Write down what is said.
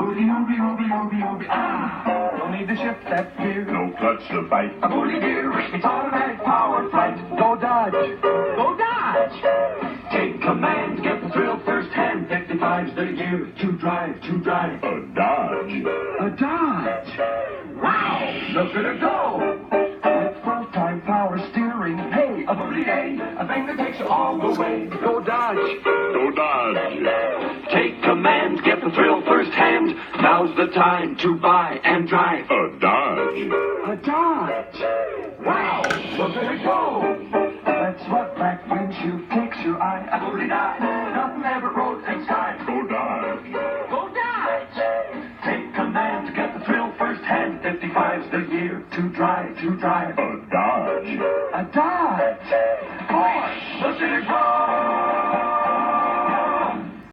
Booty, ooby, ooby, ooby, ooby, ah. No need to shift that gear. No clutch to fight. A booty gear, it's automatic power flight. Go Dodge. Go Dodge. Take command, get the thrill firsthand. 55's the year to drive, to drive. A Dodge. A Dodge. Wow, look at her go. With full-time power steering. Hey, a booty day, a thing that takes you all the way. Go Dodge. Go Dodge. Take command, get the thrill firsthand. Now's the time to buy and drive. A Dodge. A Dodge. Wow, look at it go. That's what back windshield takes your eye. A booty die. Nothing ever rode and sky.